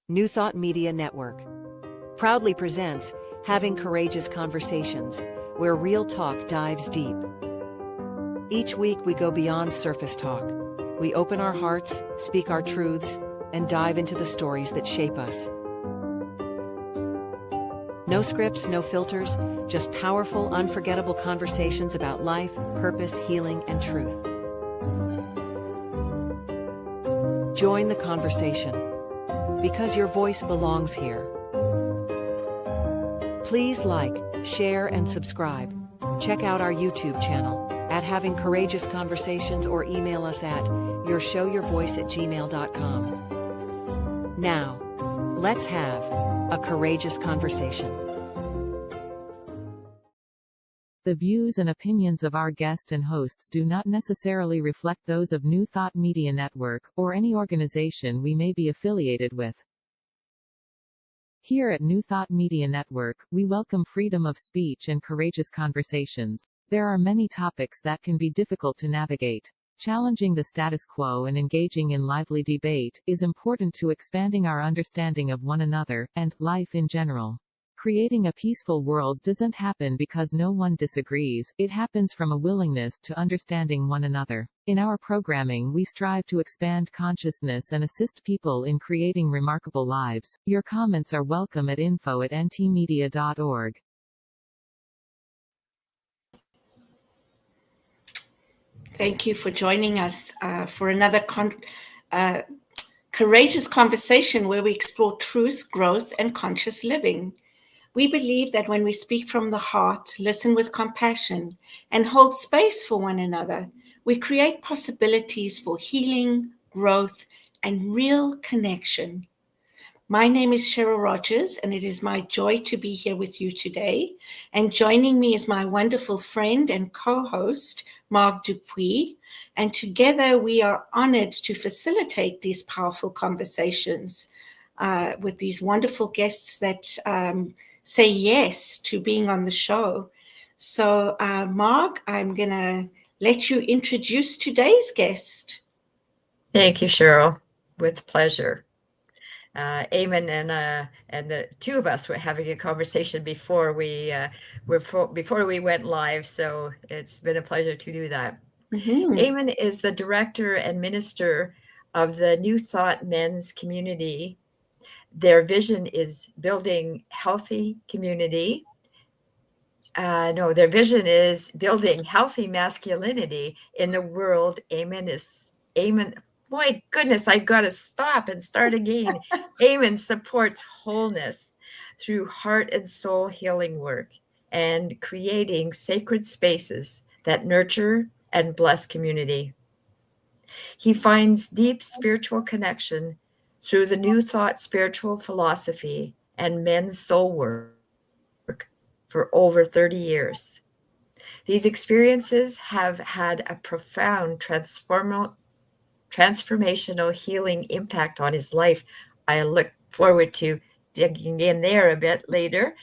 New Thought Media Network proudly presents Having Courageous Conversations, where real talk dives deep. Each week we go beyond surface talk. We open our hearts, speak our truths, and dive into the stories that shape us. No scripts, no filters, just powerful, unforgettable conversations about life, purpose, healing, and truth. Join the conversation, because your voice belongs here. Please like, share, and subscribe. Check out our YouTube channel at Having Courageous Conversations or email us at yourshowyourvoice@gmail.com. Now, let's have a courageous conversation. The views and opinions of our guest and hosts do not necessarily reflect those of New Thought Media Network, or any organization we may be affiliated with. Here at New Thought Media Network, we welcome freedom of speech and courageous conversations. There are many topics that can be difficult to navigate. Challenging the status quo and engaging in lively debate is important to expanding our understanding of one another, and life in general. Creating a peaceful world doesn't happen because no one disagrees, it happens from a willingness to understanding one another. In our programming, we strive to expand consciousness and assist people in creating remarkable lives. Your comments are welcome at info@ntmedia.org. Thank you for joining us for another courageous conversation where we explore truth, growth, and conscious living. We believe that when we speak from the heart, listen with compassion, and hold space for one another, we create possibilities for healing, growth, and real connection. My name is Cheryl Rogers, and it is my joy to be here with you today. And joining me is my wonderful friend and co-host, Mark Dupuis. And together we are honored to facilitate these powerful conversations with these wonderful guests that say yes to being on the show. So, Mark, I'm going to let you introduce today's guest. Thank you, Cheryl. With pleasure. Eamon and the two of us were having a conversation before we went live, so it's been a pleasure to do that. Mm-hmm. Eamon is the director and minister of the New Thought men's community. Their vision is building healthy community. Their vision is building healthy masculinity in the world. Eamon. My goodness, I got to stop and start again. Eamon supports wholeness through heart and soul healing work and creating sacred spaces that nurture and bless community. He finds deep spiritual connection through the New Thought spiritual philosophy and men's soul work for over 30 years. These experiences have had a profound transformational healing impact on his life. I look forward to digging in there a bit later.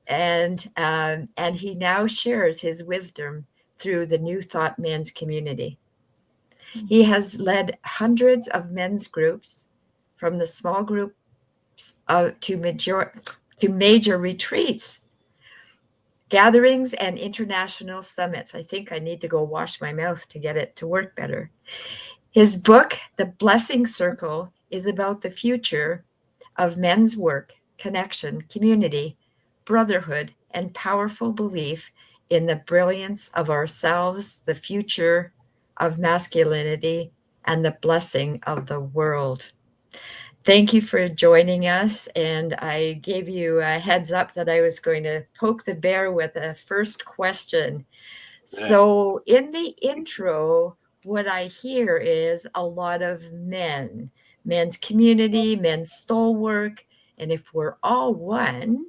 And he now shares his wisdom through the New Thought men's community. He has led hundreds of men's groups, from the small groups to major retreats, gatherings, and international summits. I think I need to go wash my mouth to get it to work better. His book, The Blessing Circle, is about the future of men's work, connection, community, brotherhood, and powerful belief in the brilliance of ourselves, the future of masculinity, and the blessing of the world. Thank you for joining us, and I gave you a heads up that I was going to poke the bear with a first question. So in the intro, what I hear is a lot of men's community, men's soul work, and if we're all one,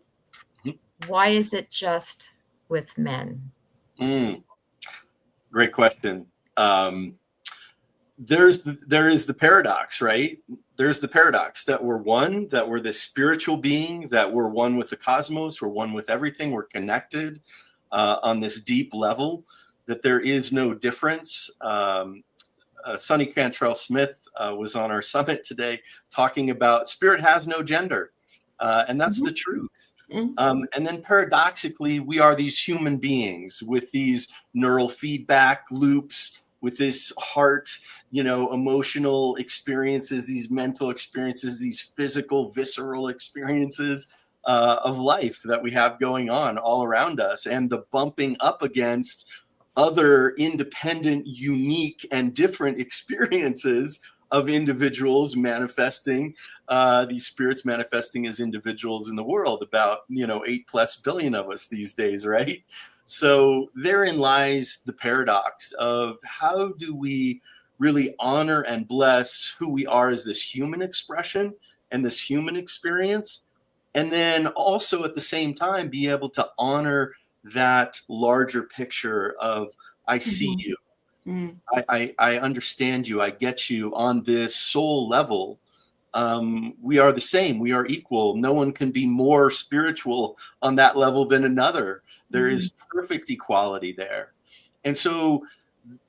why is it just with men? Great question. There is the paradox, right? There's the paradox that we're one, that we're this spiritual being, that we're one with the cosmos, we're one with everything, we're connected on this deep level, that there is no difference. Sonny Cantrell Smith was on our summit today talking about spirit has no gender. And that's the truth. And then paradoxically, we are these human beings with these neural feedback loops, with this heart, emotional experiences, these mental experiences, these physical, visceral experiences of life that we have going on all around us, and the bumping up against other independent, unique, and different experiences of individuals manifesting, these spirits manifesting as individuals in the world, about 8+ billion of us these days, right? So therein lies the paradox of how do we really honor and bless who we are as this human expression and this human experience, and then also at the same time be able to honor that larger picture of I see you. I understand you. I get you on this soul level. We are the same. We are equal. No one can be more spiritual on that level than another. There is perfect equality there. And so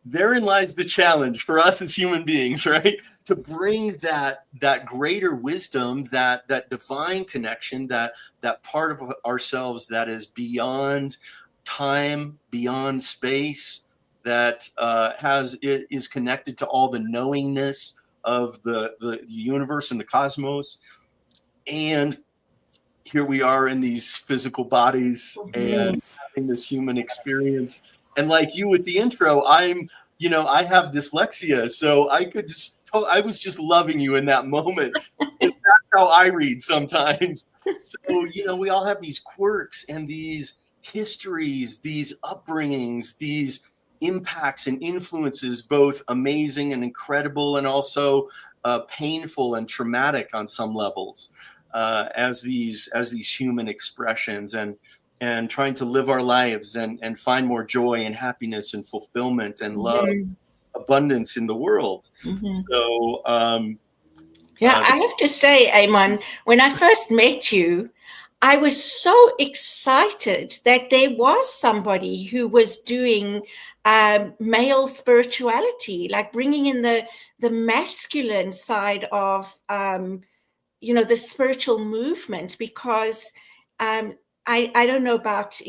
therein lies the challenge for us as human beings, right? To bring that greater wisdom, that divine connection, that part of ourselves that is beyond time, beyond space, that is connected to all the knowingness of the universe and the cosmos. And here we are in these physical bodies and having this human experience. And like you with the intro, I have dyslexia, so I was just loving you in that moment. That's how I read sometimes. So, we all have these quirks and these histories, these upbringings, these impacts and influences, both amazing and incredible, and also painful and traumatic on some levels, as these human expressions, and trying to live our lives and find more joy and happiness and fulfillment and love, abundance in the world. So I have to say, Eamon, when I first met you, I was so excited that there was somebody who was doing male spirituality, like bringing in the masculine side of the spiritual movement, because I don't know about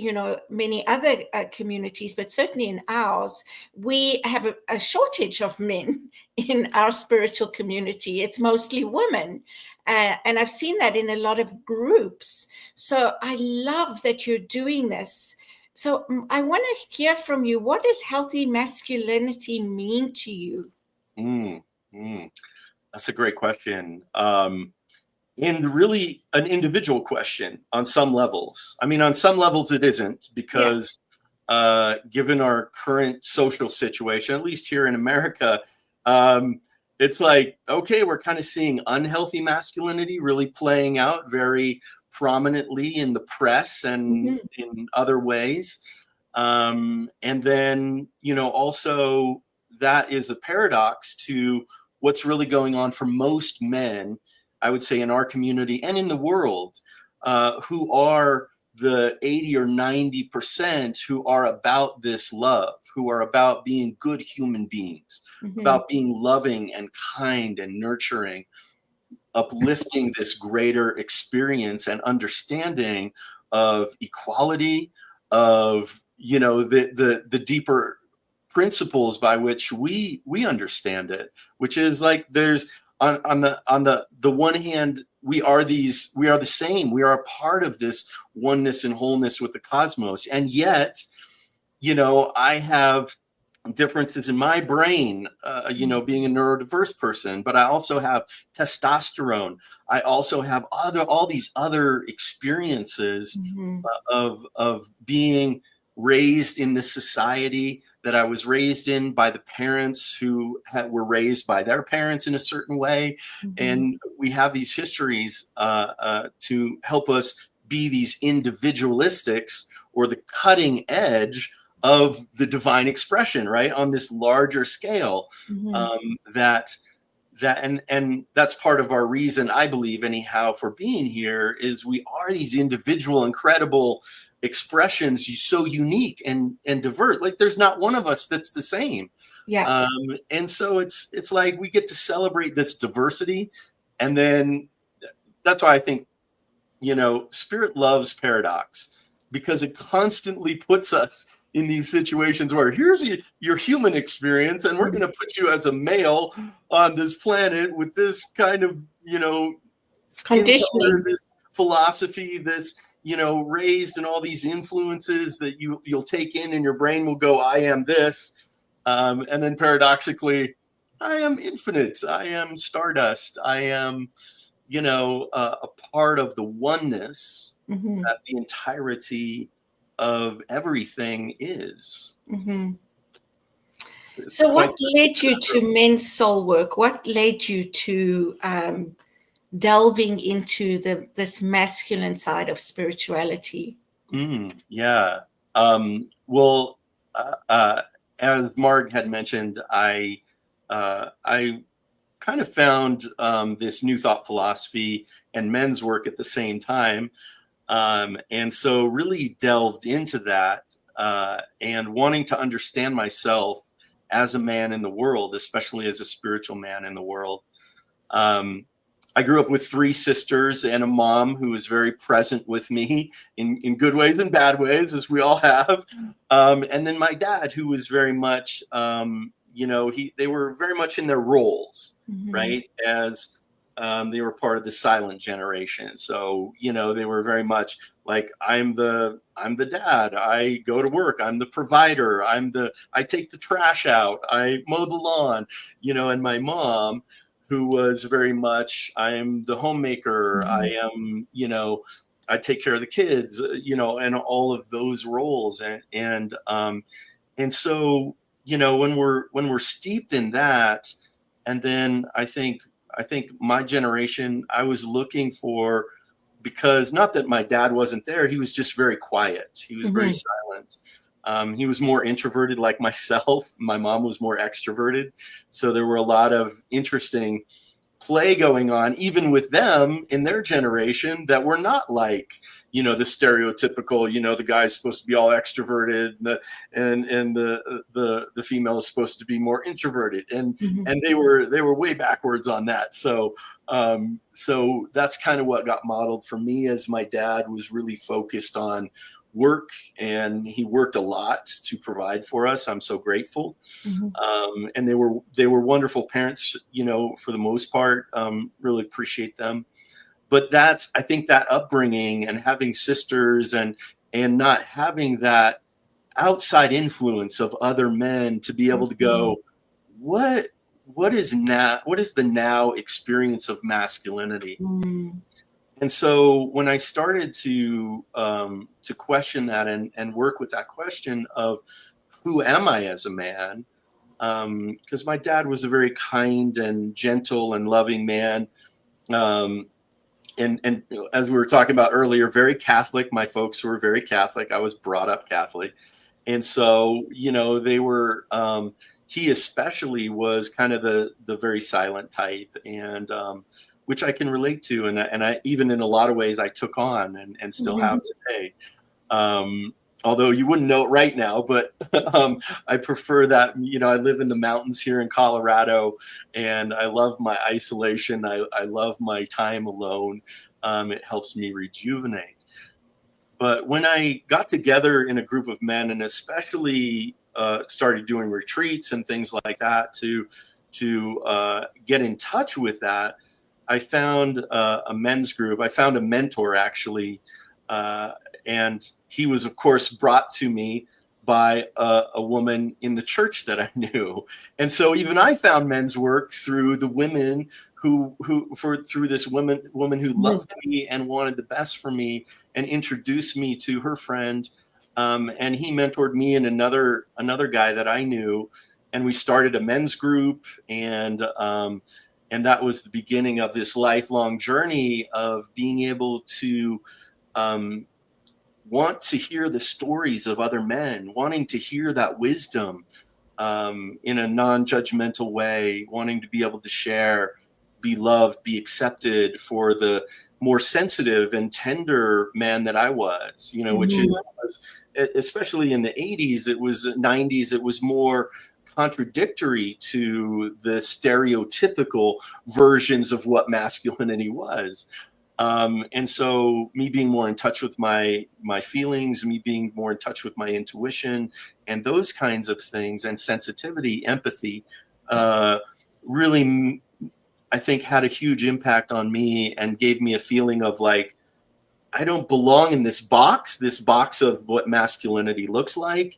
many other communities, but certainly in ours, we have a shortage of men in our spiritual community. It's mostly women. And I've seen that in a lot of groups. So I love that you're doing this. So I want to hear from you. What does healthy masculinity mean to you? That's a great question. And really an individual question on some levels. I mean, on some levels it isn't, because given our current social situation, at least here in America, it's like, okay, we're kind of seeing unhealthy masculinity really playing out very prominently in the press and in other ways. And then, also that is a paradox to what's really going on for most men, I would say, in our community and in the world, who are the 80 or 90% who are about this love, who are about being good human beings, about being loving and kind and nurturing, uplifting this greater experience and understanding of equality, of the deeper principles by which we understand it, which is like there's on the one hand, we are the same. We are a part of this oneness and wholeness with the cosmos. And yet, I have differences in my brain, being a neurodiverse person, but I also have testosterone. I also have all these other experiences of being raised in this society that I was raised in by the parents who were raised by their parents in a certain way. And we have these histories to help us be these individualistics, or the cutting edge of the divine expression, right? On this larger scale, and that's part of our reason, I believe anyhow, for being here, is we are these individual, incredible expressions, so unique and diverse. Like there's not one of us that's the same. Yeah. And so it's like we get to celebrate this diversity. And then that's why I think, Spirit loves paradox, because it constantly puts us in these situations where here's your human experience, and we're going to put you as a male on this planet with this kind of, skin color, Conditioning. this philosophy, this, raised in all these influences that you'll take in, and your brain will go, I am this. And then paradoxically, I am infinite. I am stardust. I am, a part of the oneness Mm-hmm. that the entirety of everything is. Mm-hmm. It's So, quite what led you to men's soul work? What led you to delving into this masculine side of spirituality? Yeah. Well, as Marg had mentioned, I kind of found this new thought philosophy and men's work at the same time. And so really delved into that, and wanting to understand myself as a man in the world, especially as a spiritual man in the world. I grew up with 3 sisters and a mom who was very present with me in good ways and bad ways, as we all have. And then my dad, who was very much, they were very much in their roles, Mm-hmm. right? As they were part of the silent generation. So, they were very much like, I'm the dad. I go to work. I'm the provider. I take the trash out. I mow the lawn, and my mom, who was very much, I am the homemaker. Mm-hmm. I am, I take care of the kids, and all of those roles. And so, when we're steeped in that, and then I think my generation, I was looking for, because not that my dad wasn't there, he was just very quiet. He was very silent. He was more introverted like myself. My mom was more extroverted. So there were a lot of interesting play going on, even with them in their generation, that were not like, the stereotypical, the guy's supposed to be all extroverted, and the female is supposed to be more introverted. And they were way backwards on that. So that's kind of what got modeled for me, as my dad was really focused on work, and he worked a lot to provide for us. I'm so grateful. And they were wonderful parents, for the most part. Really appreciate them. But I think that upbringing, and having sisters, and not having that outside influence of other men to be able to go, what is the now experience of masculinity? And so when I started to question that, and work with that question of, who am I as a man? Because my dad was a very kind and gentle and loving man. And as we were talking about earlier, very Catholic. My folks were very Catholic. I was brought up Catholic. And so, they were, he especially was kind of the very silent type, and which I can relate to. And I, even in a lot of ways, I took on, and still have today. Although you wouldn't know it right now, but I prefer that. I live in the mountains here in Colorado, and I love my isolation. I love my time alone. It helps me rejuvenate. But when I got together in a group of men, and especially started doing retreats and things like that to get in touch with that, I found a men's group. I found a mentor, actually. And he was, of course, brought to me by a woman in the church that I knew. And so even I found men's work through the women through this woman who loved me and wanted the best for me, and introduced me to her friend. And he mentored me and another guy that I knew. And we started a men's group, and that was the beginning of this lifelong journey of being able to want to hear the stories of other men, wanting to hear that wisdom in a non-judgmental way, wanting to be able to share, be loved, be accepted for the more sensitive and tender man that I was, which is, especially in the 80s, it was 90s, it was more contradictory to the stereotypical versions of what masculinity was. And so me being more in touch with my feelings, me being more in touch with my intuition and those kinds of things, and sensitivity, empathy, really, I think, had a huge impact on me and gave me a feeling of like, I don't belong in this box of what masculinity looks like.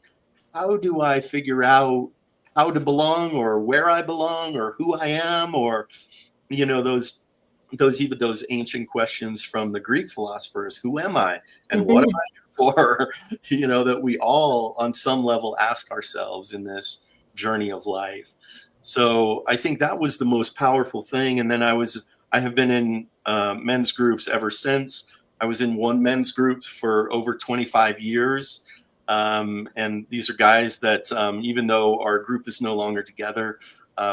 How do I figure out how to belong, or where I belong, or who I am, or, you know, those ancient questions from the Greek philosophers, who am I and what am I here for? You know, that we all on some level ask ourselves in this journey of life. So I think that was the most powerful thing. And then I have been in men's groups ever since. I was in one men's group for over 25 years. And these are guys that even though our group is no longer together,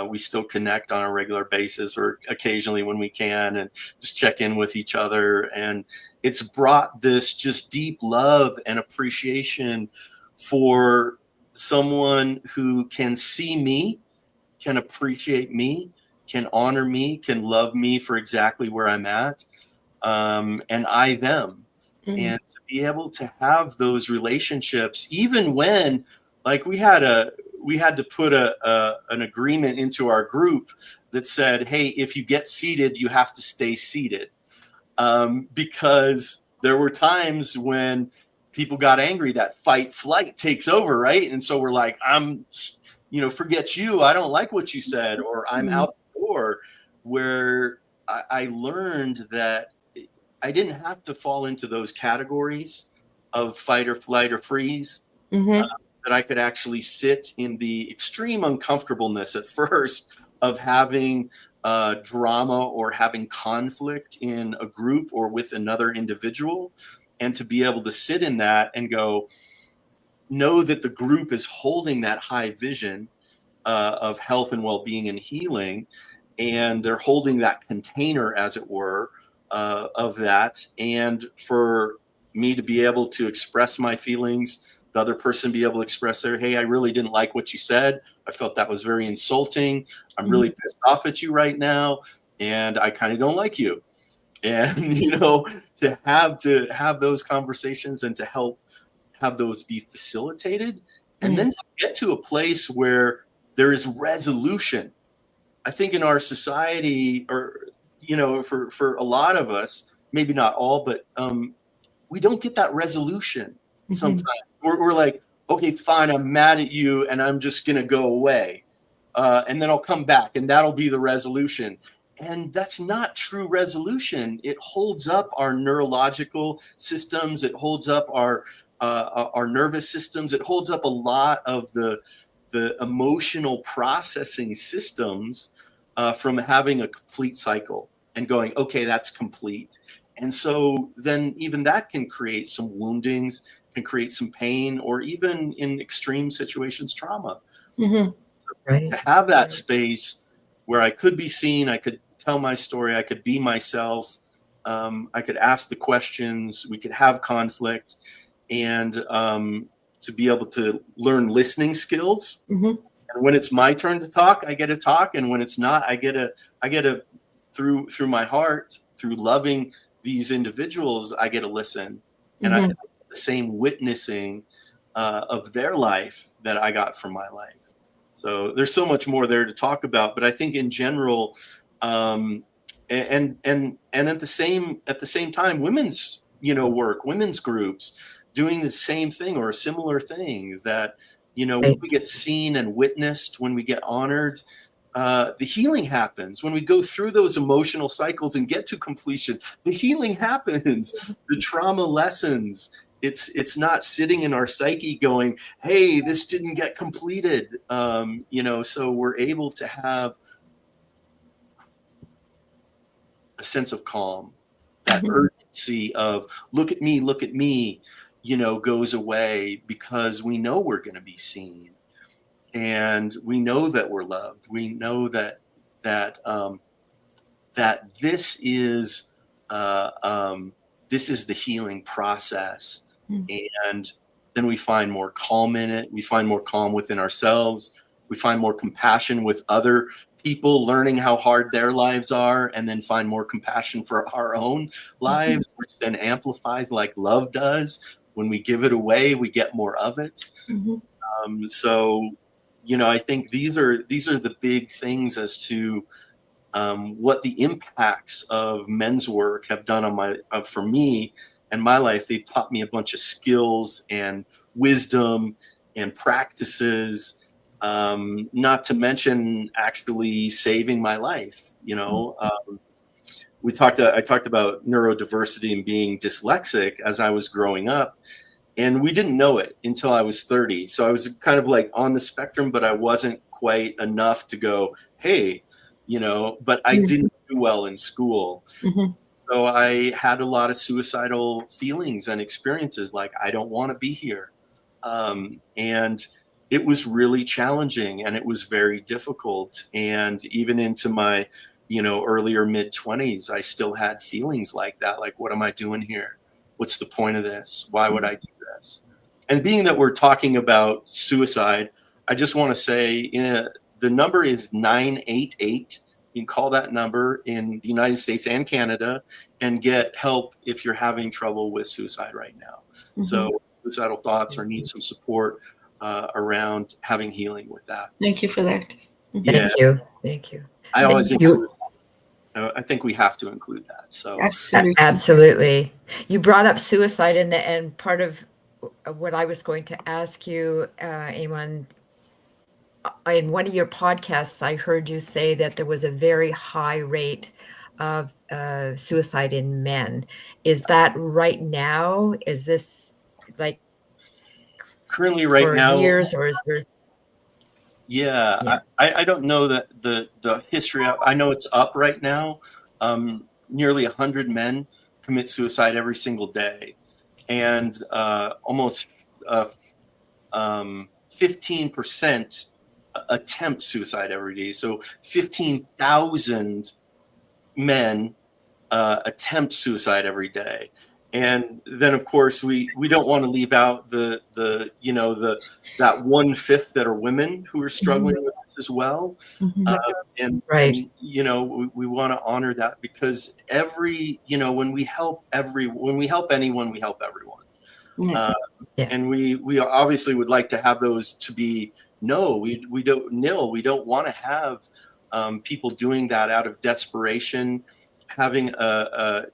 we still connect on a regular basis, or occasionally when we can, and just check in with each other. And it's brought this just deep love and appreciation for someone who can see me, can appreciate me, can honor me, can love me for exactly where I'm at, and I them. And to be able to have those relationships, even when, like, we had to put an agreement into our group that said, hey, if you get seated, you have to stay seated. Because there were times when people got angry, that fight flight takes over, right? And so we're like, forget you, I don't like what you said, or I'm out the door. Where I learned that I didn't have to fall into those categories of fight or flight or freeze. That I could actually sit in the extreme uncomfortableness at first of having drama or having conflict in a group or with another individual, and to be able to sit in that and know that the group is holding that high vision of health and well-being and healing, and they're holding that container, as it were, of that, and for me to be able to express my feelings, the other person be able to express their, hey, I really didn't like what you said. I felt that was very insulting. I'm really pissed off at you right now, and I kind of don't like you. And, to have those conversations and to help have those be facilitated, and then to get to a place where there is resolution. I think in our society, or, for a lot of us, maybe not all, but we don't get that resolution sometimes. We're like, okay, fine, I'm mad at you and I'm just going to go away. And then I'll come back and that'll be the resolution. And that's not true resolution. It holds up our neurological systems. It holds up our nervous systems. It holds up a lot of the emotional processing systems from having a complete cycle and going, okay, that's complete. And so then even that can create some woundings, can create some pain, or even in extreme situations, trauma. So to have that space where I could be seen, I could tell my story, I could be myself, I could ask the questions, we could have conflict, and to be able to learn listening skills. And when it's my turn to talk, I get to talk, and when it's not, I get to through my heart, through loving these individuals, I get to listen, and I get the same witnessing of their life that I got from my life. So there's so much more there to talk about, but I think in general, and at the same time, women's work, women's groups doing the same thing or a similar thing, that when we get seen and witnessed, when we get honored, the healing happens. When we go through those emotional cycles and get to completion, the healing happens. The trauma lessens. It's not sitting in our psyche going, hey, this didn't get completed. So we're able to have a sense of calm, that urgency of look at me, goes away, because we know we're going to be seen, and we know that we're loved. We know that this is the healing process. And then we find more calm in it. We find more calm within ourselves. We find more compassion with other people, learning how hard their lives are, and then find more compassion for our own lives, which then amplifies like love does. When we give it away, we get more of it. So, I think these are the big things as to what the impacts of men's work have done on for me and my life. They've taught me a bunch of skills and wisdom and practices, not to mention actually saving my life. I talked about neurodiversity and being dyslexic as I was growing up, and we didn't know it until I was 30. So I was kind of like on the spectrum, but I wasn't quite enough to go, hey, but I didn't do well in school. So I had a lot of suicidal feelings and experiences, like I don't want to be here. And it was really challenging, and it was very difficult. And even into my, earlier mid-20s, I still had feelings like that. Like, what am I doing here? What's the point of this? Why would I do this? And being that we're talking about suicide, I just want to say the number is 988. You can call that number in the United States and Canada and get help if you're having trouble with suicide right now. So suicidal thoughts or need some support around having healing with that. Thank you for that. Thank you. I always I think we have to include that. So absolutely. You brought up suicide, and part of what I was going to ask you, Eamon, in one of your podcasts, I heard you say that there was a very high rate of suicide in men. Is that right now? Is this like currently right now? Years, or is there? Yeah. I don't know that the history. I know it's up right now. Nearly 100 men commit suicide every single day, and almost 15% attempt suicide every day. So 15,000 men attempt suicide every day. And then, of course, we don't want to leave out that 1/5 that are women who are struggling with this as well. And we want to honor that, because when we help anyone, we help everyone. And we obviously would like to have those to be we don't want to have people doing that out of desperation, having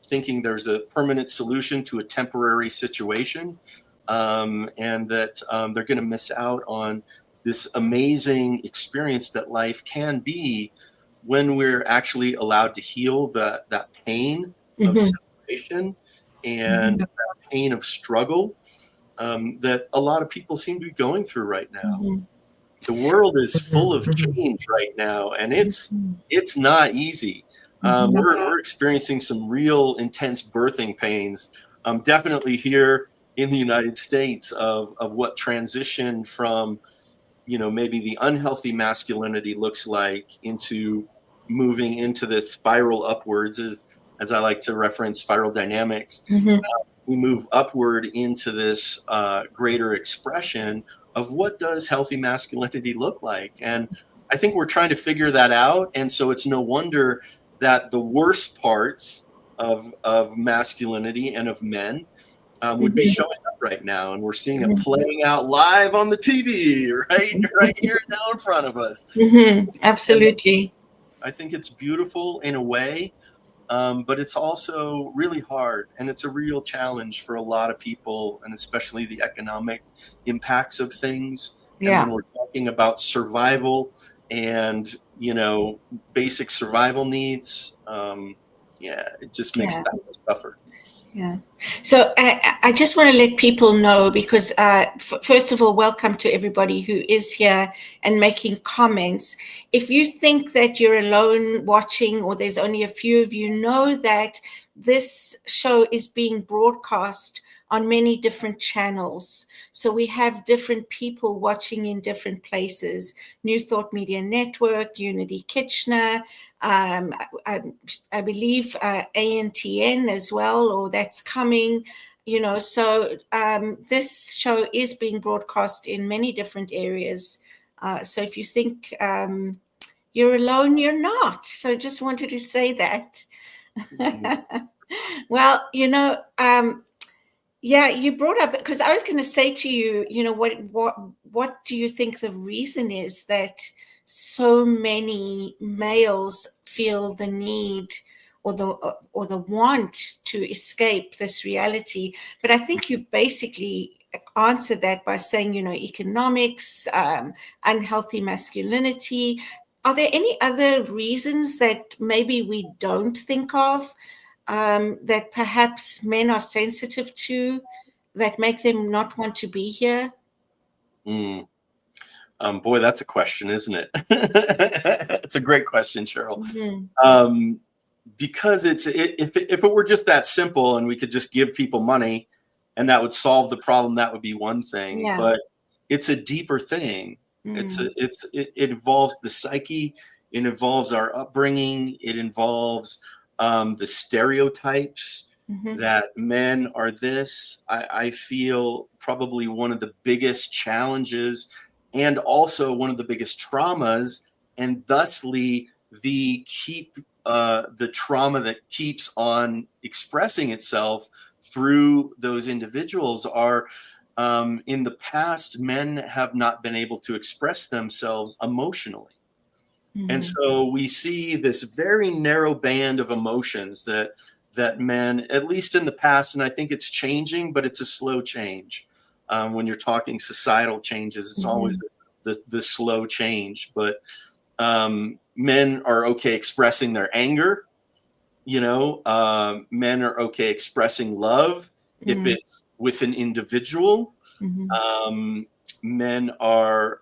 thinking there's a permanent solution to a temporary situation, and that they're going to miss out on this amazing experience that life can be when we're actually allowed to heal that pain of separation and that pain of struggle that a lot of people seem to be going through right now. The world is full of change right now, and it's not easy. We're experiencing some real intense birthing pains, definitely here in the United States, of what transition from, maybe the unhealthy masculinity looks like into moving into the spiral upwards, as I like to reference spiral dynamics. We move upward into this greater expression of what does healthy masculinity look like. And I think we're trying to figure that out. And so it's no wonder that the worst parts of masculinity and of men would be showing up right now. And we're seeing it playing out live on the TV, right here now in front of us. Absolutely. And I think it's beautiful in a way, but it's also really hard, and it's a real challenge for a lot of people, and especially the economic impacts of things. And when we're talking about survival and, basic survival needs, it just makes that much tougher. Yeah. So I just want to let people know, because first of all, welcome to everybody who is here and making comments. If you think that you're alone watching, or there's only a few of you, know that this show is being broadcast on many different channels. So we have different people watching in different places. New Thought Media Network, Unity Kitchener, I believe ANTN as well, or that's coming, so this show is being broadcast in many different areas So if you think you're alone, you're not. So I just wanted to say that. Well, yeah, you brought up, because I was going to say to you, what do you think the reason is that so many males feel the need or the want to escape this reality? But I think you basically answered that by saying, economics, unhealthy masculinity. Are there any other reasons that maybe we don't think of, that perhaps men are sensitive to, that make them not want to be here? Boy, that's a question, isn't it? It's a great question, Cheryl. Because if it were just that simple and we could just give people money and that would solve the problem, that would be one thing. Yeah. But it's a deeper thing. It involves the psyche. It involves our upbringing. It involves the stereotypes that men are this. I feel probably one of the biggest challenges and also one of the biggest traumas, and thusly the trauma that keeps on expressing itself through those individuals are, in the past, men have not been able to express themselves emotionally. And so we see this very narrow band of emotions that men, at least in the past, and I think it's changing, but it's a slow change. When you're talking societal changes, it's always the slow change. But men are okay expressing their anger. Men are okay expressing love if it's with an individual. Men are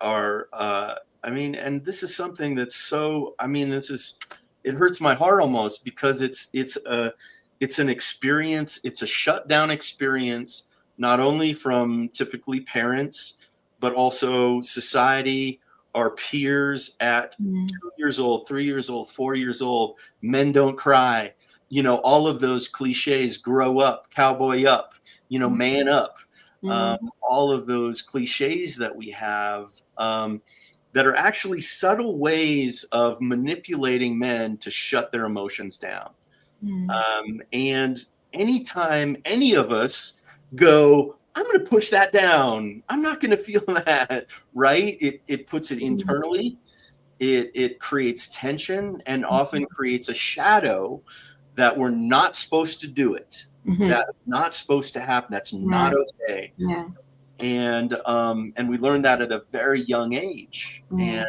and this is something that's so, it hurts my heart almost, because it's an experience. It's a shutdown experience, not only from typically parents, but also society, our peers at 2 years old, 3 years old, 4 years old. Men don't cry. All of those cliches, grow up, cowboy up, man up. All of those cliches that we have, that are actually subtle ways of manipulating men to shut their emotions down. And anytime any of us go, I'm going to push that down, I'm not going to feel that, right? It puts it internally. It creates tension and often creates a shadow that we're not supposed to do it. That's not supposed to happen. That's not okay. Yeah. And we learned that at a very young age. And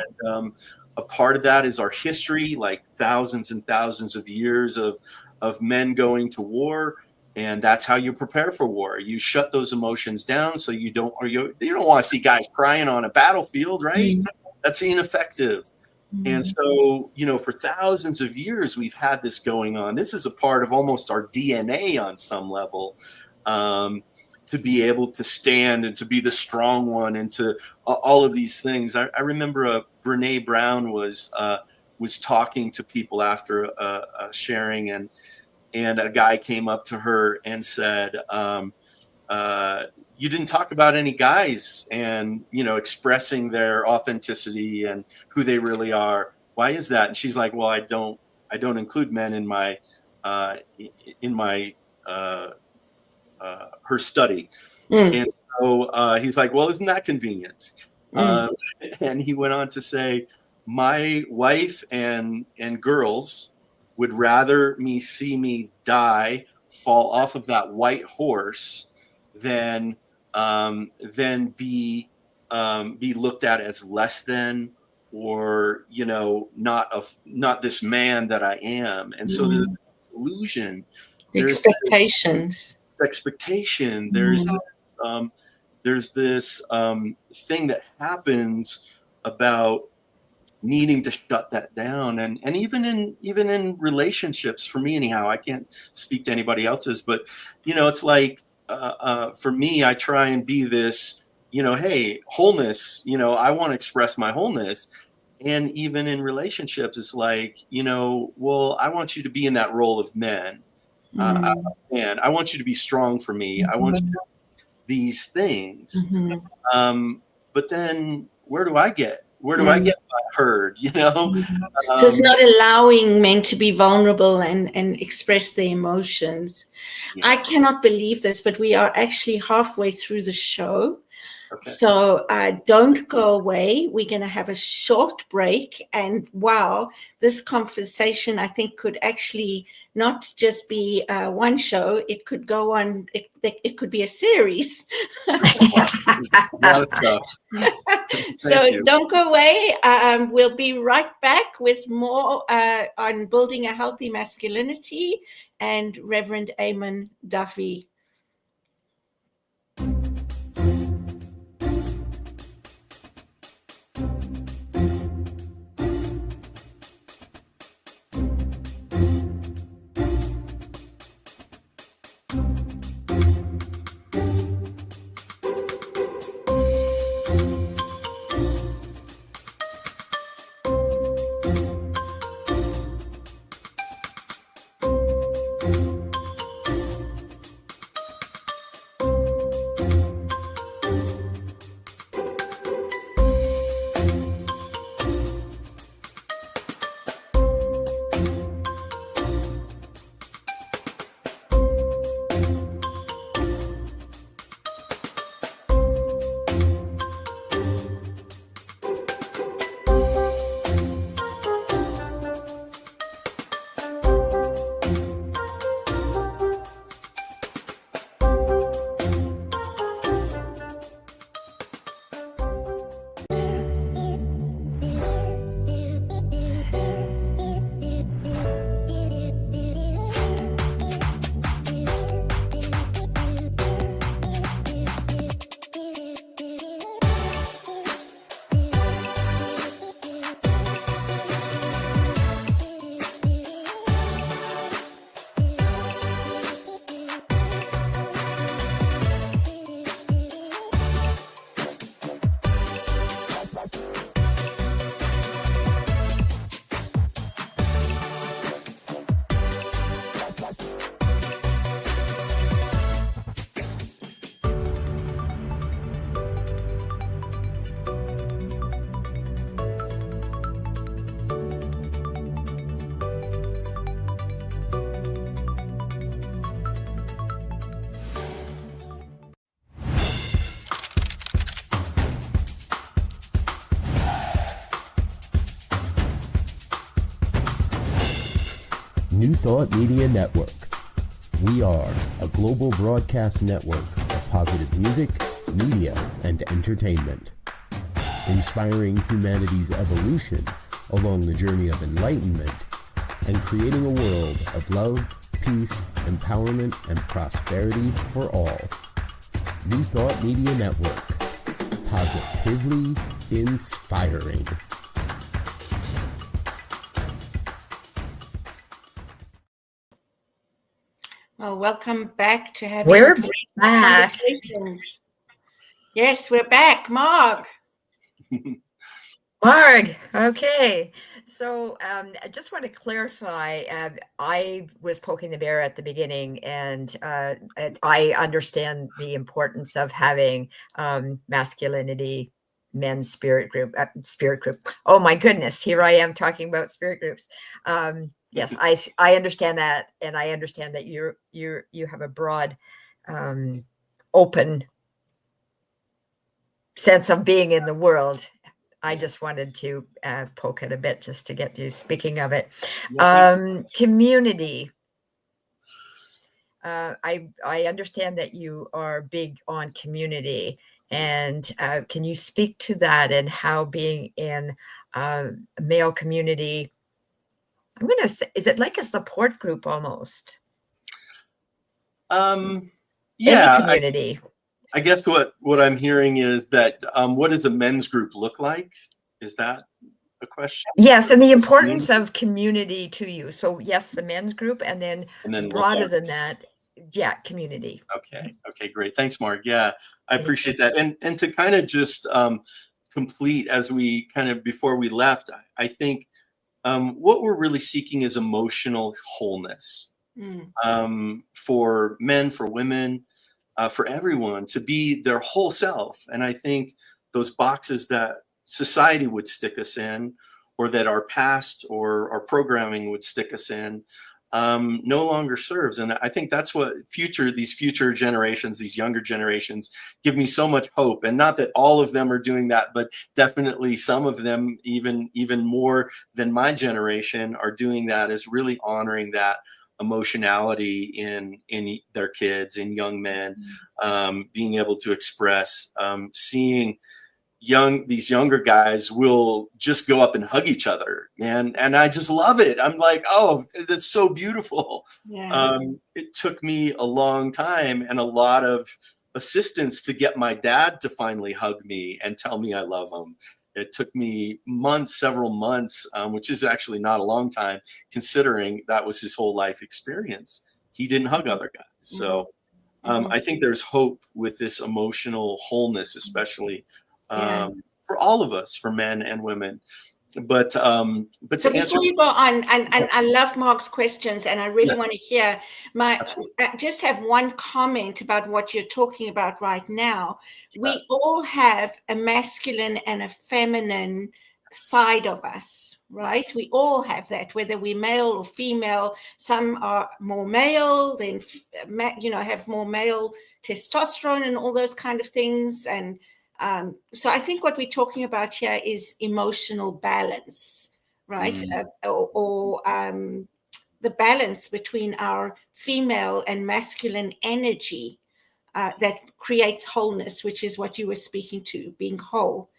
a part of that is our history, like thousands and thousands of years of men going to war. And that's how you prepare for war. You shut those emotions down so you don't want to see guys crying on a battlefield, right? That's ineffective. And so, for thousands of years, we've had this going on. This is a part of almost our DNA on some level, to be able to stand and to be the strong one and to all of these things. I remember Brene Brown was talking to people after a sharing, and a guy came up to her and said, you didn't talk about any guys and, expressing their authenticity and who they really are. Why is that? And she's like, well, I don't include men in my her study. And so he's like, well, isn't that convenient? And he went on to say, my wife and girls would rather see me die, fall off of that white horse, than be looked at as less than, or not this man that I am. And so there's an illusion, there's expectation, there's this thing that happens about needing to shut that down. And even in relationships, for me anyhow, I can't speak to anybody else's, but it's like for me, I try and be this, hey, wholeness, I want to express my wholeness. And even in relationships, it's like, well, I want you to be in that role of men. And I want you to be strong for me. I want you to do these things. But then where do I get Where do I get heard? You know, so it's not allowing men to be vulnerable and express their emotions. Yeah. I cannot believe this, but we are actually halfway through the show. Okay. So don't go away. We're going to have a short break. And wow, this conversation, I think, could actually not just be one show. It could go on. It could be a series. So don't go away. We'll be right back with more on building a healthy masculinity and Reverend Eamon Duffy. New Thought Media Network. We are a global broadcast network of positive music, media, and entertainment, inspiring humanity's evolution along the journey of enlightenment and creating a world of love, peace, empowerment, and prosperity for all. New Thought Media Network. Positively inspiring. Well, welcome back to having We're back. Conversations. Yes, we're back. Marg. Marg, okay. So I just want to clarify, I was poking the bear at the beginning, and I understand the importance of having masculinity, men's spirit group. Oh my goodness, here I am talking about spirit groups. Yes, I understand that, and I understand that you have a broad, open sense of being in the world. I just wanted to poke it a bit just to get you speaking of it. Community. I understand that you are big on community, and can you speak to that and how being in a male community, I'm going to say, is it like a support group almost? Yeah. Any community. I guess what I'm hearing is that what does a men's group look like? Is that a question? Yes, and the importance of community to you. So yes, the men's group, and then broader than that, yeah, community. Okay, great. Thanks, Mark. Yeah, I appreciate that. And to kind of just complete as we kind of before we left, I think what we're really seeking is emotional wholeness for men, for women, for everyone to be their whole self. And I think those boxes that society would stick us in, or that our past or our programming would stick us in, no longer serves. And I think that's what these future generations, these younger generations, give me so much hope. And not that all of them are doing that, but definitely some of them, even more than my generation, are doing that, is really honoring that emotionality in their kids, in young men, being able to express, seeing these younger guys will just go up and hug each other, and I just love it. I'm like, oh, that's so beautiful. Yeah. It took me a long time and a lot of assistance to get my dad to finally hug me and tell me I love him. It took me several months, which is actually not a long time, considering that was his whole life experience. He didn't hug other guys. So I think there's hope with this emotional wholeness, especially for all of us, for men and women. But so to answer, before you go on, and I love Mark's questions, and I really want to hear I just have one comment about what you're talking about right now. We all have a masculine and a feminine side of us, right? Yes. We all have that, whether we're male or female. Some are more male, then have more male testosterone and all those kind of things. And so I think what we're talking about here is emotional balance, right? Or the balance between our female and masculine energy that creates wholeness, which is what you were speaking to, being whole.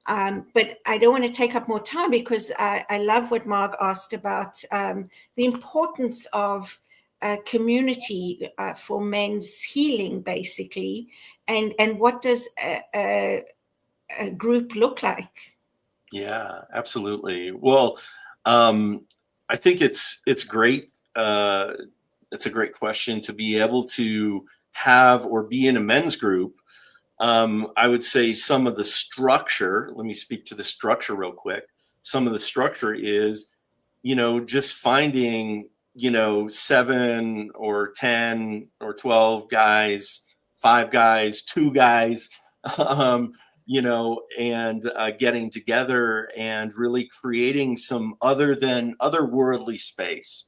But I don't want to take up more time, because I love what Mark asked about the importance of community for men's healing, basically, and what does a group look like? Yeah, absolutely. Well, I think it's great. It's a great question to be able to have or be in a men's group. I would say some of the structure, let me speak to the structure real quick. Some of the structure is, just finding, 7 or 10 or 12 guys, 5 guys, 2 guys, and getting together and really creating some otherworldly space.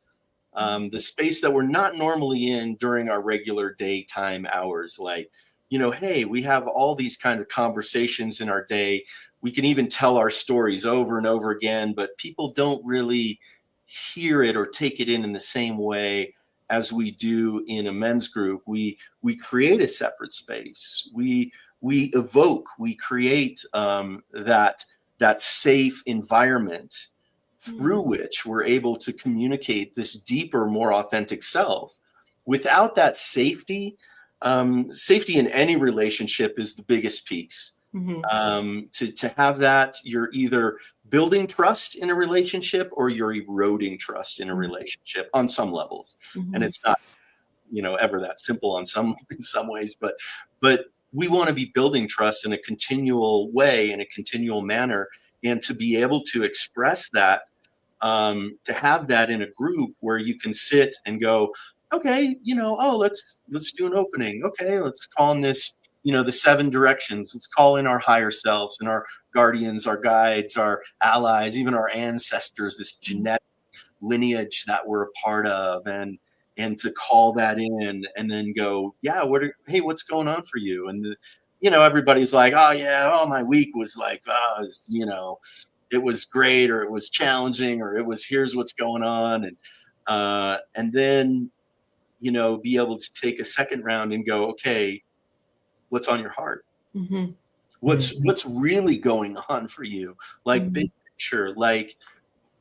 The space that we're not normally in during our regular daytime hours. Like, hey, we have all these kinds of conversations in our day. We can even tell our stories over and over again, but people don't really hear it or take it in the same way as we do in a men's group. We create a separate space. We evoke, we create that safe environment through which we're able to communicate this deeper, more authentic self. Without that safety in any relationship is the biggest piece. To have that, you're either building trust in a relationship or you're eroding trust in a relationship on some levels. And it's not, ever that simple in some ways, but we want to be building trust in a continual way, in a continual manner, and to be able to express that, to have that in a group where you can sit and go, okay, let's do an opening. Okay, let's call in this, the 7 directions. Let's call in our higher selves and our guardians, our guides, our allies, even our ancestors, this genetic lineage that we're a part of, and to call that in and then go, yeah, hey, what's going on for you? And everybody's like, oh yeah, my week was like, it was great, or it was challenging, or it was, here's what's going on. And then, be able to take a second round and go, okay, what's on your heart? What's really going on for you? Like big picture, like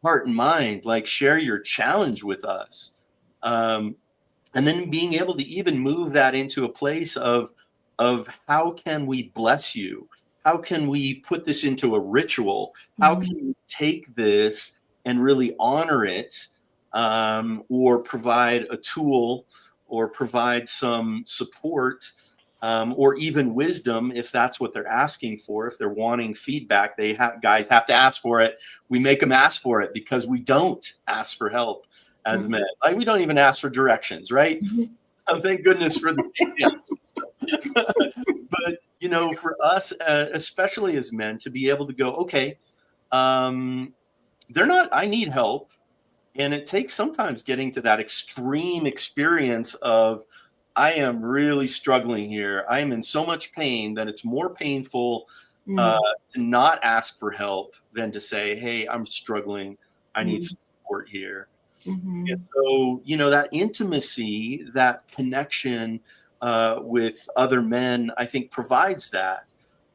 heart and mind, like share your challenge with us. And then being able to even move that into a place of how can we bless you? How can we put this into a ritual? How can we take this and really honor it, or provide a tool, or provide some support, or even wisdom, if that's what they're asking for. If they're wanting feedback, guys have to ask for it. We make them ask for it, because we don't ask for help as men. Like, we don't even ask for directions, right? Thank goodness for the system. But, for us, especially as men, to be able to go, okay, I need help. And it takes sometimes getting to that extreme experience of, I am really struggling here. I am in so much pain that it's more painful to not ask for help than to say, hey, I'm struggling. I need some support here. And so, that intimacy, that connection with other men, I think provides that.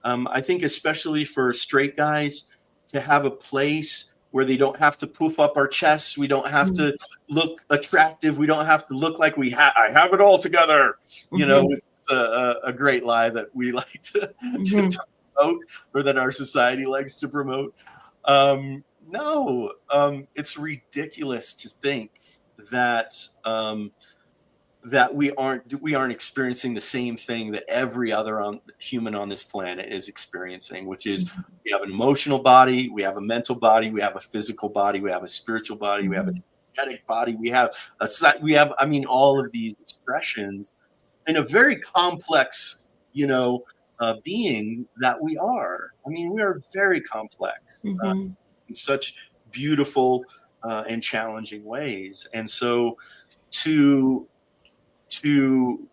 I think especially for straight guys to have a place where they don't have to poof up our chests. We don't have to look attractive. We don't have to look like I have it all together. Which is a great lie that we like to promote, or that our society likes to promote. No, it's ridiculous to think that that we aren't experiencing the same thing that every other human on this planet is experiencing, which is we have an emotional body, we have a mental body, we have a physical body, we have a spiritual body, we have an energetic body, we have all of these expressions in a very complex, being that we are. We are very complex in such beautiful and challenging ways. And so to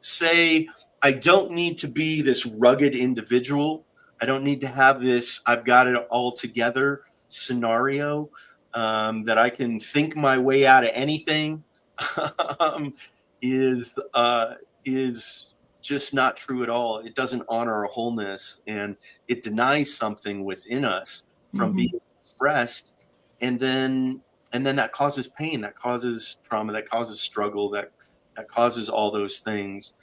say, I don't need to be this rugged individual. I don't need to have this, I've got it all together scenario that I can think my way out of anything is just not true at all. It doesn't honor our wholeness, and it denies something within us from being expressed. And then that causes pain, that causes trauma, that causes struggle, that causes all those things.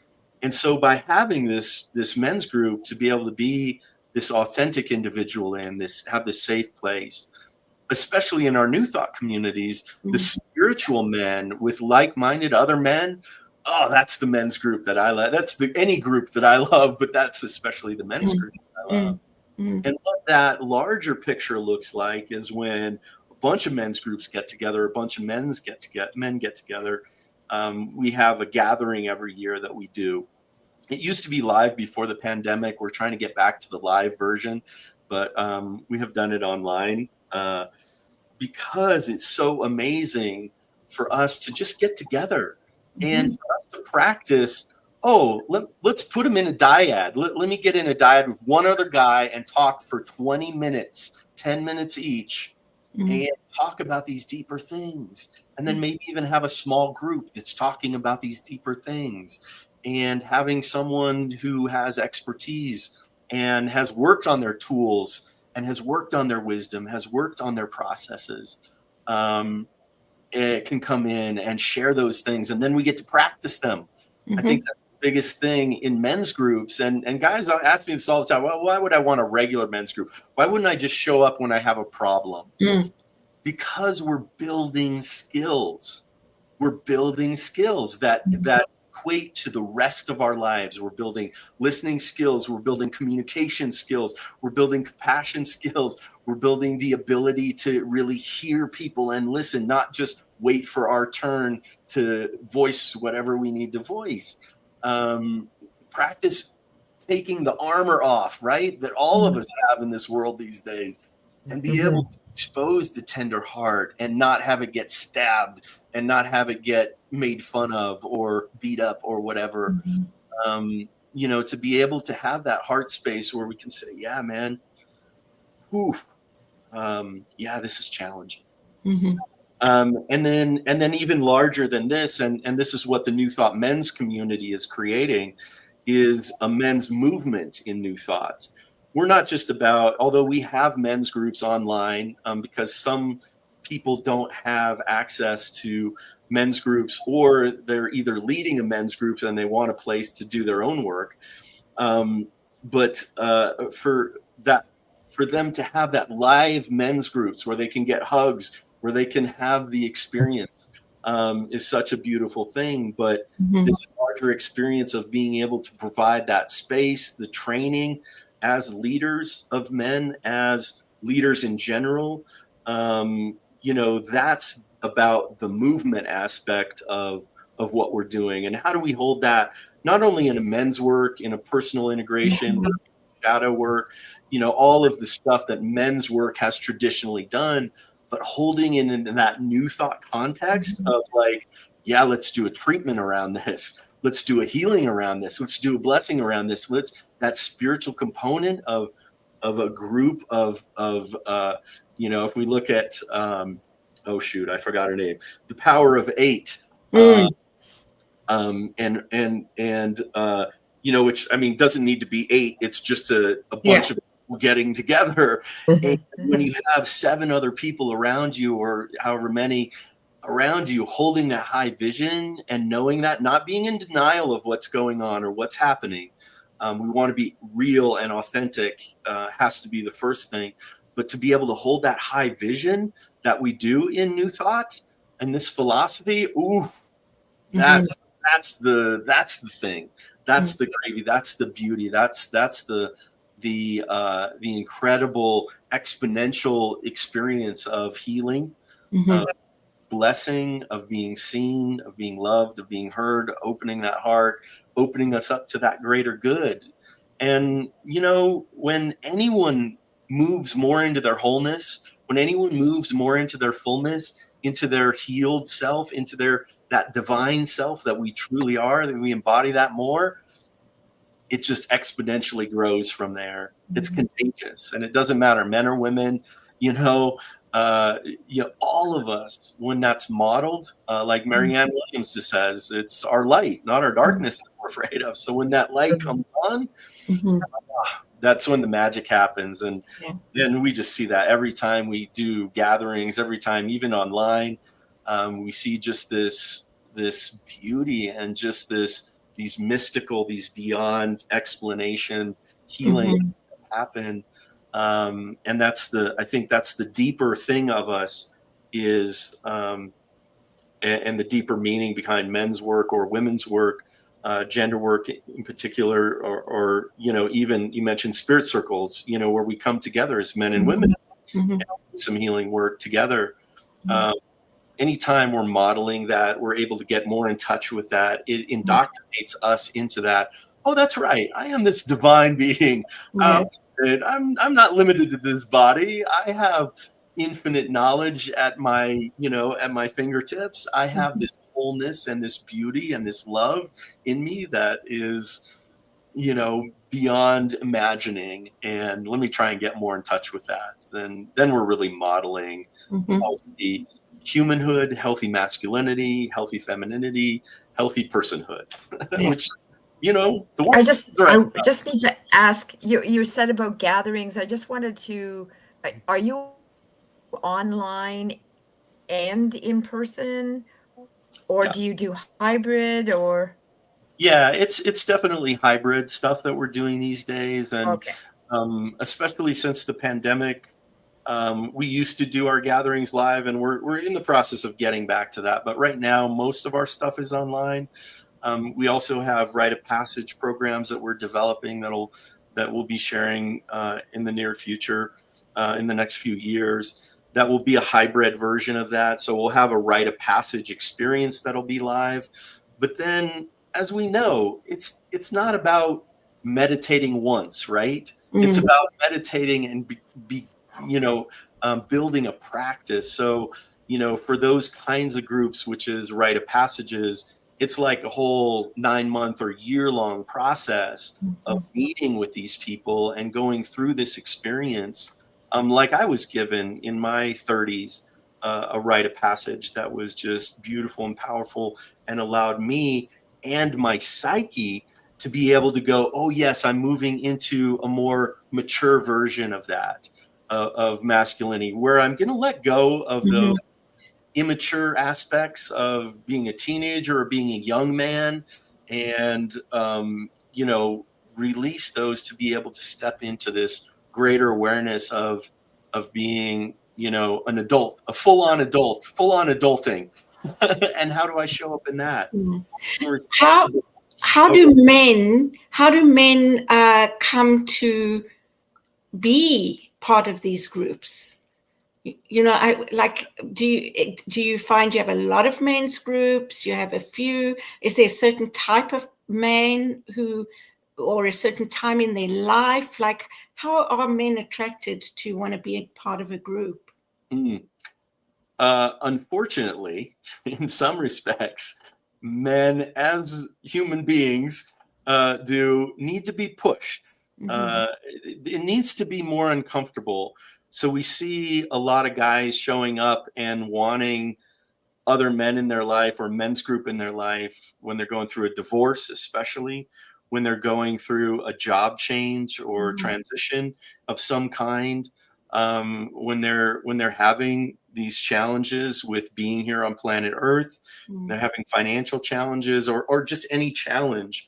And so by having this men's group to be able to be this authentic individual and have this safe place, especially in our New Thought communities, the spiritual men with like-minded other men, that's the men's group that I love. That's any group that I love, but that's especially the men's group that I love. And what that larger picture looks like is when a bunch of men's groups get together, a bunch of men get together. We have a gathering every year that we do. It used to be live before the pandemic. We're trying to get back to the live version, but we have done it online because it's so amazing for us to just get together and for us to practice. Let's put them in a dyad. Let me get in a dyad with one other guy and talk for 20 minutes, 10 minutes each, and talk about these deeper things. And then maybe even have a small group that's talking about these deeper things, and having someone who has expertise and has worked on their tools and has worked on their wisdom, has worked on their processes. It can come in and share those things, and then we get to practice them. I think that's the biggest thing in men's groups. And guys ask me this all the time. Well, why would I want a regular men's group? Why wouldn't I just show up when I have a problem? Because we're building skills. We're building skills that equate to the rest of our lives. We're building listening skills. We're building communication skills. We're building compassion skills. We're building the ability to really hear people and listen, not just wait for our turn to voice whatever we need to voice. Practice taking the armor off, right? That all of us have in this world these days, and be able to expose the tender heart and not have it get stabbed and not have it get made fun of or beat up or whatever. To be able to have that heart space where we can say, yeah, man, this is challenging. And then even larger than this, and this is what the New Thought men's community is creating, is a men's movement in New Thought. We're not just about, although we have men's groups online, because some people don't have access to men's groups, or they're either leading a men's group and they want a place to do their own work. But for them to have that live men's groups where they can get hugs, where they can have the experience, is such a beautiful thing. But this larger experience of being able to provide that space, the training as leaders of men, as leaders in general, that's about the movement aspect of what we're doing, and how do we hold that not only in a men's work, in a personal integration, shadow work, all of the stuff that men's work has traditionally done, but holding it in that new thought context of like, yeah, let's do a treatment around this. Let's do a healing around this. Let's do a blessing around this. That spiritual component of a group of if we look at, oh shoot, I forgot her name, the Power of Eight. Which, I mean, doesn't need to be 8. It's just a bunch of people getting together. And when you have 7 other people around you, or however many around you, holding that high vision and knowing that, not being in denial of what's going on or what's happening. We want to be real and authentic, has to be the first thing. But to be able to hold that high vision that we do in New Thought and this philosophy, that's the thing. That's the gravy. That's the beauty. That's the incredible exponential experience of healing, of blessing, of being seen, of being loved, of being heard, opening that heart, opening us up to that greater good. And when anyone moves more into their wholeness, when anyone moves more into their fullness, into their healed self, into that divine self that we truly are, that we embody that more, it just exponentially grows from there. It's contagious, and it doesn't matter, men or women, all of us, when that's modeled, like Marianne Williams just says, it's our light, not our darkness that we're afraid of. So when that light comes on, that's when the magic happens. And then we just see that every time we do gatherings, every time, even online, we see just this beauty and just these mystical, these beyond explanation healing happen. And I think that's the deeper thing of us is, and the deeper meaning behind men's work or women's work, gender work in particular, or even you mentioned spirit circles, where we come together as men and women and do some healing work together. Anytime we're modeling that, we're able to get more in touch with that. It indoctrinates us into that. Oh, that's right. I am this divine being. I'm not limited to this body. I have infinite knowledge at my fingertips. I have this wholeness and this beauty and this love in me that is, beyond imagining. And let me try and get more in touch with that. Then we're really modeling healthy humanhood, healthy masculinity, healthy femininity, healthy personhood, which, the world. I just need to ask, you said about gatherings. I just wanted to, are you online and in person, or do you do hybrid, or? Yeah, it's definitely hybrid stuff that we're doing these days. And especially since the pandemic, we used to do our gatherings live, and we're in the process of getting back to that. But right now, most of our stuff is online. We also have rite of passage programs that we're developing that we'll be sharing in the near future, in the next few years. That will be a hybrid version of that. So we'll have a rite of passage experience that'll be live. But then, as we know, it's not about meditating once, right? It's about meditating and building a practice. So, for those kinds of groups, which is rite of passages, it's like a whole 9-month or year-long process of meeting with these people and going through this experience. Like I was given in my 30s, a rite of passage that was just beautiful and powerful, and allowed me and my psyche to be able to go, oh yes, I'm moving into a more mature version of that, of masculinity, where I'm going to let go of those immature aspects of being a teenager or being a young man, and release those to be able to step into this greater awareness of being, an adult, a full-on adulting. And how do I show up in that? How do men come to be part of these groups? You know, I like, do you find you have a lot of men's groups? You have a few? Is there a certain type of man who, or a certain time in their life? Like, how are men attracted to want to be a part of a group? Unfortunately, in some respects, men as human beings do need to be pushed. It needs to be more uncomfortable. So we see a lot of guys showing up and wanting other men in their life or men's group in their life when they're going through a divorce, especially when they're going through a job change or transition of some kind, when they're having these challenges with being here on planet Earth, they're having financial challenges or just any challenge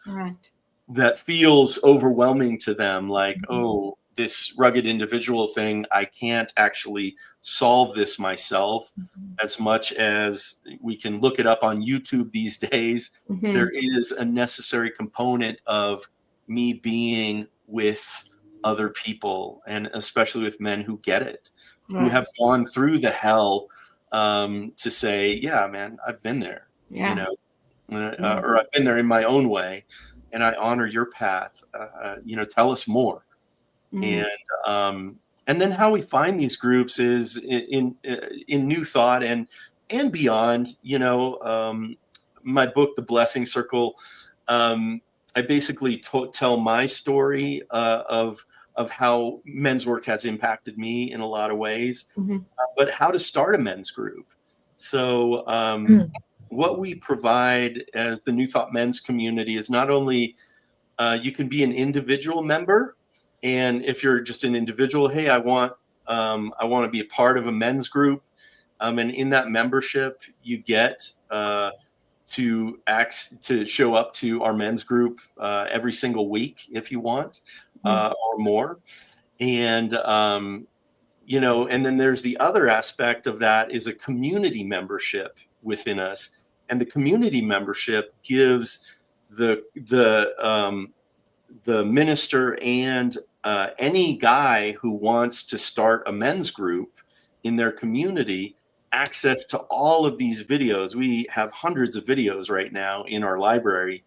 that feels overwhelming to them, like, oh, this rugged individual thing, I can't actually solve this myself. As much as we can look it up on YouTube these days, there is a necessary component of me being with other people, and especially with men who get it, who have gone through the hell, to say, yeah, man, I've been there, you know, or I've been there in my own way, and I honor your path. You know, tell us more. And then how we find these groups is in New Thought and beyond. You know, my book, The Blessing Circle, I basically tell my story of how men's work has impacted me in a lot of ways, but how to start a men's group. So what we provide as the New Thought men's community is not only you can be an individual member. And if you're just an individual, hey, I want to be a part of a men's group. And in that membership, you get to show up to our men's group every single week if you want, or more. And, you know, and then there's the other aspect of that is a community membership within us. And the community membership gives the minister and any guy who wants to start a men's group in their community access to all of these videos. We have hundreds of videos right now in our library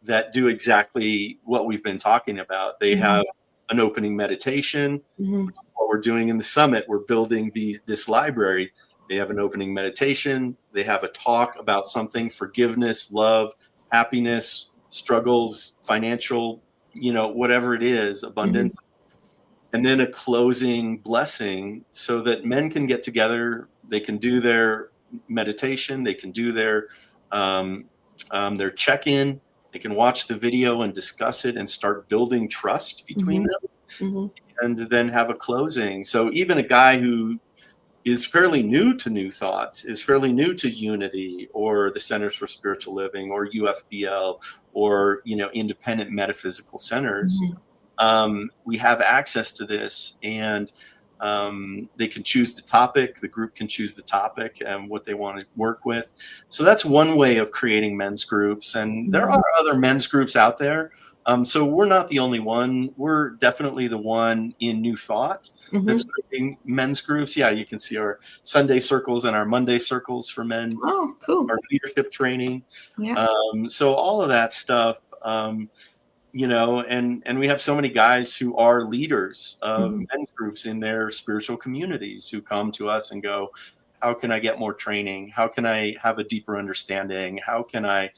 that do exactly what we've been talking about. They have an opening meditation, which is what we're doing in the summit. We're building this library. They have an opening meditation. They have a talk about something: forgiveness, love, happiness, struggles, financial, you know, whatever it is, abundance. And then a closing blessing so that men can get together. They can do their meditation. They can do their check-in. They can watch the video and discuss it and start building trust between them, and then have a closing. So even a guy who is fairly new to New Thought, is fairly new to Unity or the Centers for Spiritual Living or UFBL or, you know, independent metaphysical centers, we have access to this, and they can choose the topic. The group can choose the topic and what they want to work with. So that's one way of creating men's groups. And there are other men's groups out there. So we're not the only one. We're definitely the one in New Thought that's creating men's groups. Yeah, you can see our Sunday circles and our Monday circles for men. Oh, cool. Our leadership training. Yeah. So all of that stuff, you know, and we have so many guys who are leaders of men's groups in their spiritual communities who come to us and go, how can I get more training? How can I have a deeper understanding? How can I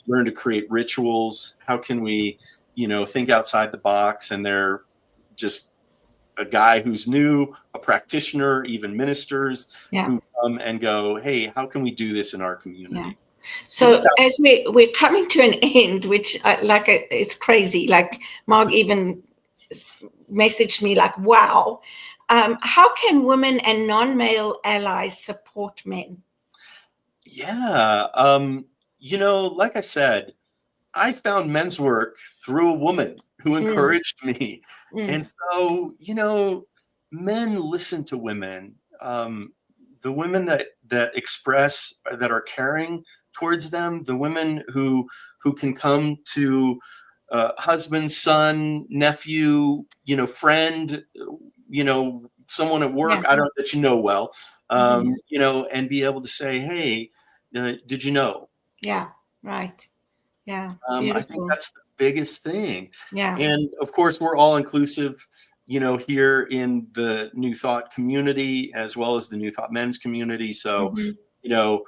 learn to create rituals? How can we, you know, think outside the box? And they're just a guy who's new, a practitioner, even ministers who come and go, hey, how can we do this in our community? Yeah. So as we're coming to an end, which it's crazy. Like Mark even messaged me like, wow, how can women and non-male allies support men? Yeah. You know, like I said, I found men's work through a woman who encouraged me. And so, you know, men listen to women. The women that express, that are caring towards them, the women who can come to husband, son, nephew, you know, friend, you know, someone at work that you know well, you know, and be able to say, hey, did you know? Yeah, right. Yeah, I think that's the biggest thing. Yeah. And of course, we're all inclusive, you know, here in the New Thought community, as well as the New Thought men's community. So, you know,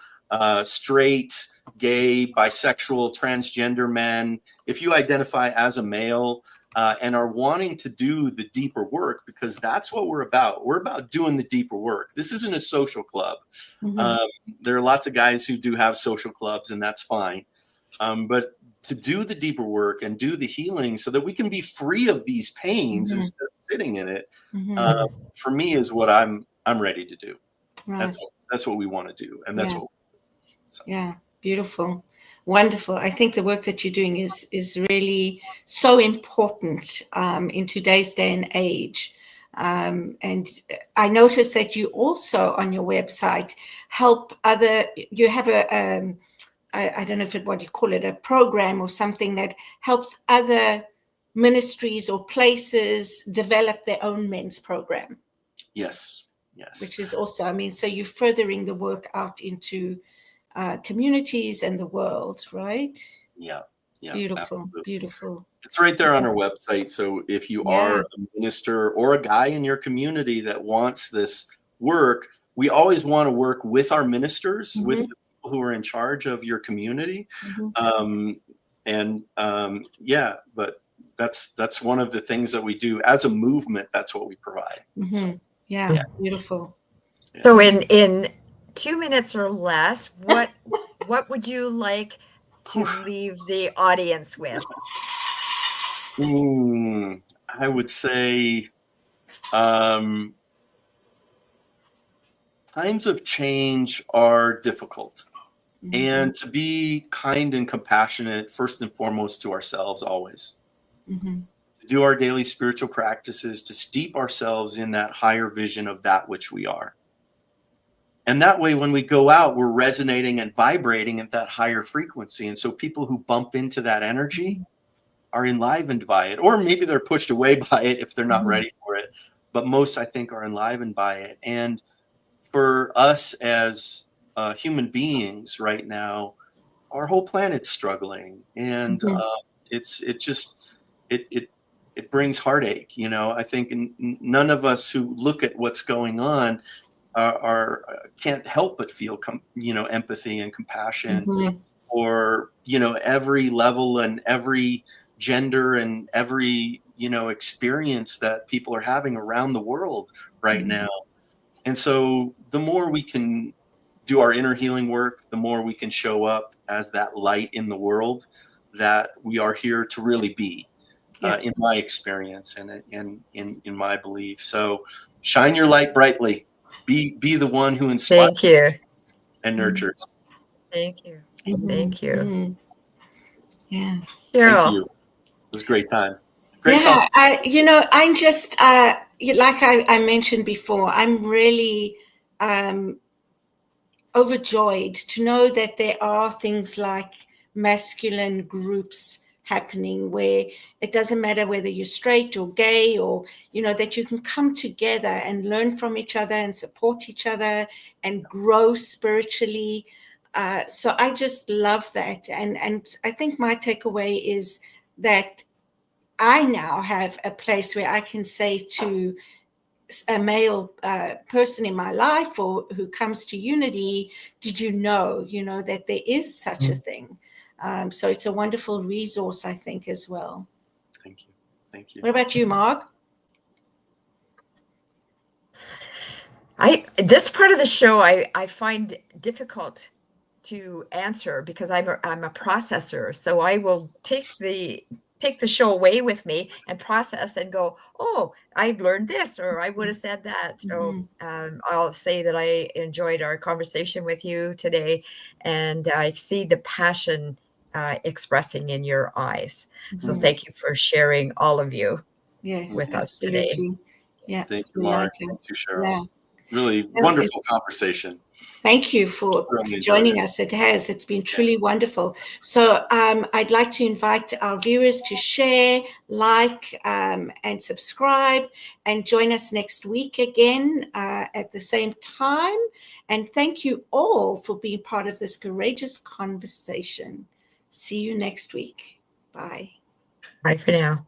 straight, gay, bisexual, transgender men, if you identify as a male and are wanting to do the deeper work, because that's what we're about. We're about doing the deeper work. This isn't a social club. There are lots of guys who do have social clubs, and that's fine. But to do the deeper work and do the healing so that we can be free of these pains instead of sitting in it, for me is what I'm ready to do. Right. That's what we want to do. And that's what. So. Yeah. Beautiful. Wonderful. I think the work that you're doing is really so important in today's day and age. And I noticed that you also on your website help you have I don't know what you call it, a program or something that helps other ministries or places develop their own men's program. Yes. Yes. Which is also, I mean, so you're furthering the work out into communities and the world, right? Yeah. Yeah. Beautiful. Absolutely. Beautiful. It's right there on our website. So if you are a minister or a guy in your community that wants this work, we always want to work with our ministers, with the people who are in charge of your community. But that's one of the things that we do as a movement. That's what we provide. So, beautiful. Yeah. So in 2 minutes or less, what would you like to leave the audience with? I would say times of change are difficult. And to be kind and compassionate, first and foremost, to ourselves always. To do our daily spiritual practices, to steep ourselves in that higher vision of that which we are. And that way, when we go out, we're resonating and vibrating at that higher frequency. And so people who bump into that energy are enlivened by it, or maybe they're pushed away by it if they're not ready for it. But most, I think, are enlivened by it. And for us as human beings right now, our whole planet's struggling. And it brings heartache. You know, I think none of us who look at what's going on can't help but feel empathy and compassion for every level and every gender and every experience that people are having around the world right now. And so the more we can do our inner healing work, the more we can show up as that light in the world that we are here to really be, in my experience and in my belief. So shine your light brightly. Be the one who inspires. Thank you. And nurtures. Thank you. Thank you. Yeah. Cheryl. Thank you. It was a great time. I'm just like I mentioned before, I'm really overjoyed to know that there are things like masculine groups happening where it doesn't matter whether you're straight or gay or, that you can come together and learn from each other and support each other and grow spiritually. So I just love that. And I think my takeaway is that I now have a place where I can say to a male person in my life or who comes to Unity, did you know, that there is such a thing? So it's a wonderful resource, I think, as well. Thank you. Thank you. What about you, Mark? This part of the show I find difficult to answer because I'm a processor. So I will take the show away with me and process and go, oh, I learned this, or I would have said that. So I'll say that I enjoyed our conversation with you today, and I see the passion expressing in your eyes. So thank you for sharing, all of you, with us today. Yeah. Thank you, Mark. Thank you, Cheryl. Yeah. Really wonderful conversation. Thank you for joining us. It's been truly wonderful. So I'd like to invite our viewers to share, like, and subscribe, and join us next week again at the same time. And thank you all for being part of this courageous conversation. See you next week. Bye. Bye for now.